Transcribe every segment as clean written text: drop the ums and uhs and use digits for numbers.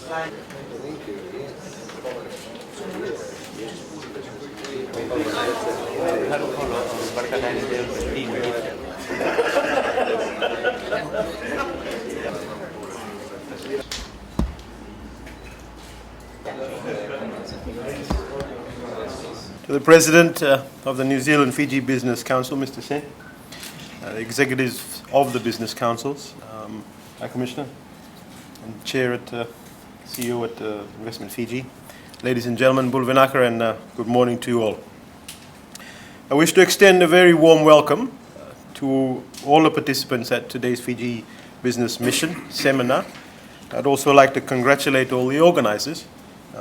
To the President of the New Zealand Fiji Business Council, Mr. Sen, the executives of the business councils, High Commissioner and Chair at CEO at Investment Fiji, ladies and gentlemen, Bulvinaka, and good morning to you all. I wish to extend a very warm welcome to all the participants at today's Fiji Business Mission Seminar. I'd also like to congratulate all the organizers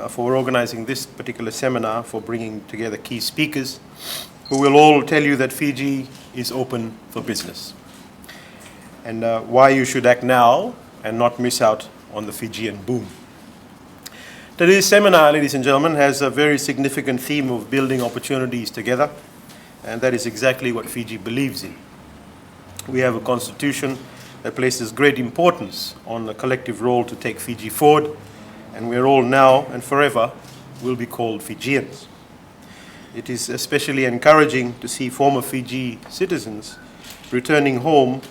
for organizing this particular seminar, for bringing together key speakers who will all tell you that Fiji is open for business and why you should act now and not miss out on the Fijian boom. Today's seminar, ladies and gentlemen, has a very significant theme of building opportunities together, and that is exactly what Fiji believes in. We have a constitution that places great importance on the collective role to take Fiji forward, and we're all now and forever will be called Fijians. It is especially encouraging to see former Fiji citizens returning home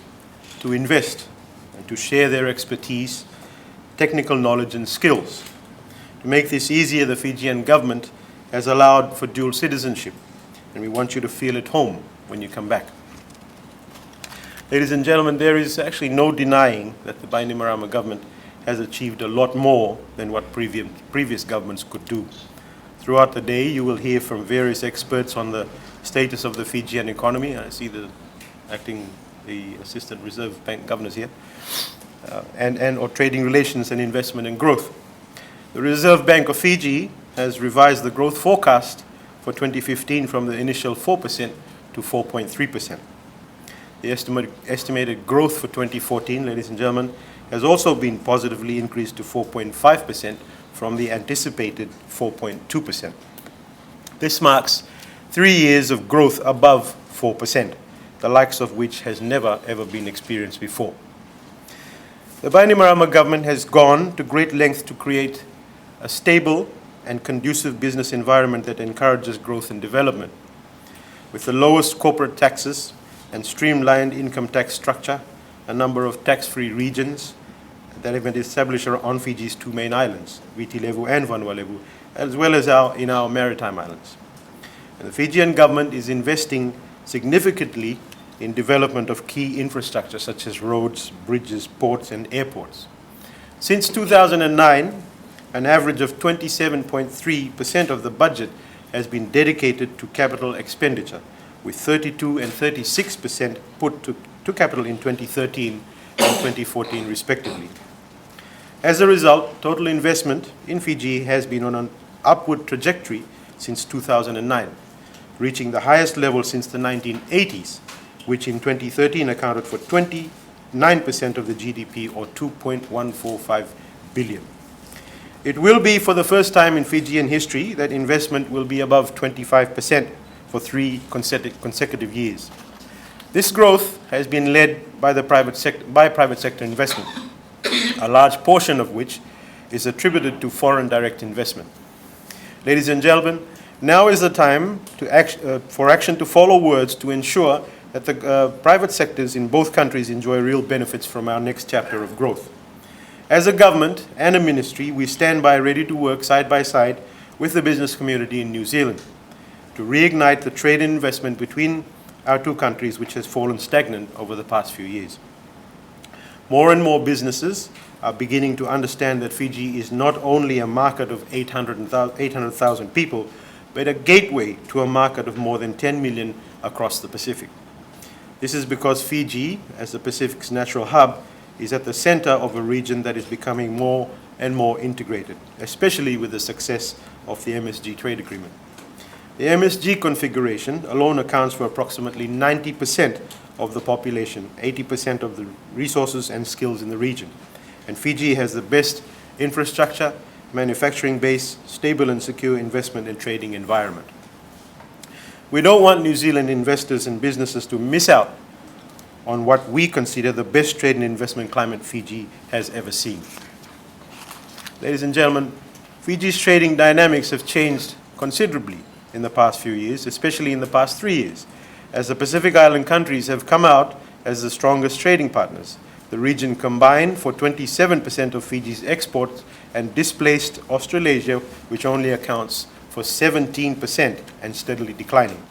to invest and to share their expertise, technical knowledge and skills. To make this easier, the Fijian government has allowed for dual citizenship, and we want you to feel at home when you come back. Ladies and gentlemen, there is actually no denying that the Bainimarama government has achieved a lot more than what previous governments could do. Throughout the day, you will hear from various experts on the status of the Fijian economy. I see the Assistant Reserve Bank governors here, or trading relations and investment and growth. The Reserve Bank of Fiji has revised the growth forecast for 2015 from the initial 4% to 4.3%. The estimated growth for 2014, ladies and gentlemen, has also been positively increased to 4.5% from the anticipated 4.2%. This marks 3 years of growth above 4%, the likes of which has never ever been experienced before. The Bainimarama government has gone to great lengths to create a stable and conducive business environment that encourages growth and development. With the lowest corporate taxes and streamlined income tax structure, a number of tax-free regions that have been established on Fiji's two main islands, Viti Levu and Vanua Levu, as well as in our maritime islands. And the Fijian government is investing significantly in development of key infrastructure such as roads, bridges, ports, and airports. Since 2009, an average of 27.3% of the budget has been dedicated to capital expenditure, with 32% and 36% put to capital in 2013 and 2014 respectively. As a result, total investment in Fiji has been on an upward trajectory since 2009, reaching the highest level since the 1980s, which in 2013 accounted for 29% of the GDP, or 2.145 billion. It will be for the first time in Fijian history that investment will be above 25% for 3 consecutive years. This growth has been led by private sector investment, a large portion of which is attributed to foreign direct investment. Ladies and gentlemen, now is the time for action to follow words to ensure that the private sectors in both countries enjoy real benefits from our next chapter of growth. As a government and a ministry, we stand by ready to work side by side with the business community in New Zealand to reignite the trade and investment between our two countries, which has fallen stagnant over the past few years. More and more businesses are beginning to understand that Fiji is not only a market of 800,000 people, but a gateway to a market of more than 10 million across the Pacific. This is because Fiji, as the Pacific's natural hub, is at the center of a region that is becoming more and more integrated, especially with the success of the MSG trade agreement. The MSG configuration alone accounts for approximately 90% of the population, 80% of the resources and skills in the region. And Fiji has the best infrastructure, manufacturing base, stable and secure investment and trading environment. We don't want New Zealand investors and businesses to miss out on what we consider the best trade and investment climate Fiji has ever seen. Ladies and gentlemen, Fiji's trading dynamics have changed considerably in the past few years, especially in the past 3 years, as the Pacific Island countries have come out as the strongest trading partners. The region combined for 27% of Fiji's exports and displaced Australasia, which only accounts for 17% and steadily declining.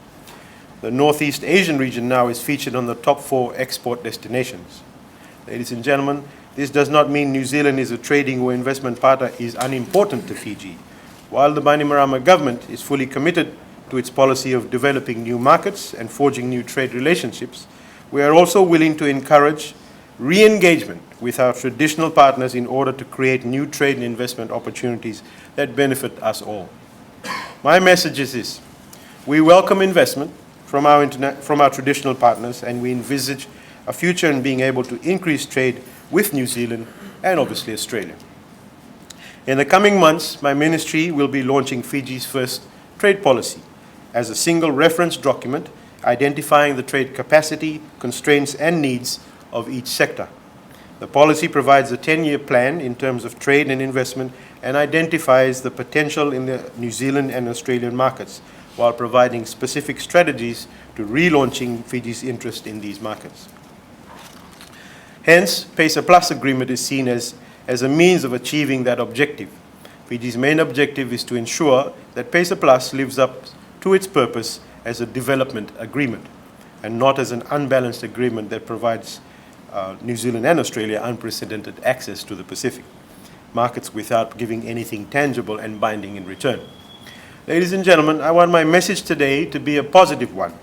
The Northeast Asian region now is featured on the top 4 export destinations. Ladies and gentlemen, this does not mean New Zealand is a trading or investment partner is unimportant to Fiji. While the Bainimarama government is fully committed to its policy of developing new markets and forging new trade relationships, we are also willing to encourage re-engagement with our traditional partners in order to create new trade and investment opportunities that benefit us all. My message is this: we welcome investment from our traditional partners, and we envisage a future in being able to increase trade with New Zealand and obviously Australia. In the coming months, my ministry will be launching Fiji's first trade policy as a single reference document identifying the trade capacity, constraints and needs of each sector. The policy provides a 10-year plan in terms of trade and investment and identifies the potential in the New Zealand and Australian markets while providing specific strategies to relaunching Fiji's interest in these markets. Hence, PESA Plus agreement is seen as a means of achieving that objective. Fiji's main objective is to ensure that PESA Plus lives up to its purpose as a development agreement and not as an unbalanced agreement that provides New Zealand and Australia unprecedented access to the Pacific markets without giving anything tangible and binding in return. Ladies and gentlemen, I want my message today to be a positive one,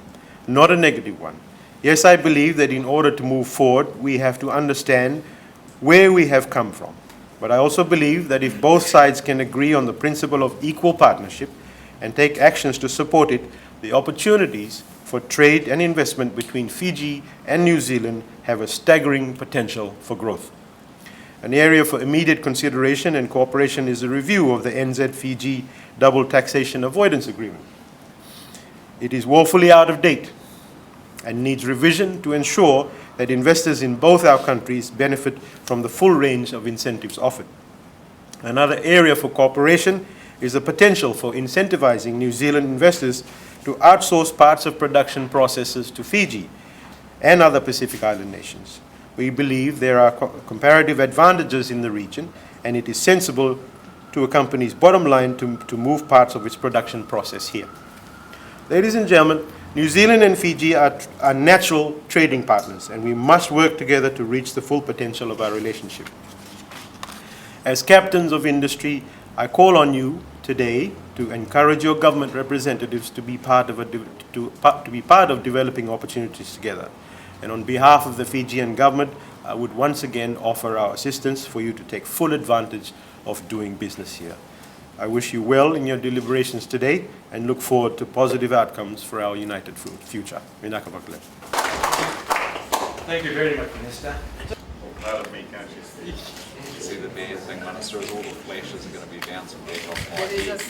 not a negative one. Yes, I believe that in order to move forward, we have to understand where we have come from. But I also believe that if both sides can agree on the principle of equal partnership and take actions to support it, the opportunities for trade and investment between Fiji and New Zealand have a staggering potential for growth. An area for immediate consideration and cooperation is a review of the NZ-Fiji Double Taxation Avoidance Agreement. It is woefully out of date and needs revision to ensure that investors in both our countries benefit from the full range of incentives offered. Another area for cooperation is the potential for incentivizing New Zealand investors to outsource parts of production processes to Fiji and other Pacific Island nations. We believe there are comparative advantages in the region, and it is sensible to a company's bottom line to move parts of its production process here. Ladies and gentlemen, New Zealand and Fiji are natural trading partners, and we must work together to reach the full potential of our relationship. As captains of industry, I call on you today to encourage your government representatives to be part of developing opportunities together. And on behalf of the Fijian government, I would once again offer our assistance for you to take full advantage of doing business here. I wish you well in your deliberations today and look forward to positive outcomes for our united future. Thank you very much, Minister. Proud of me, can't you? You see the main thing, Minister, is all the flashes are going to be bouncing back off my head.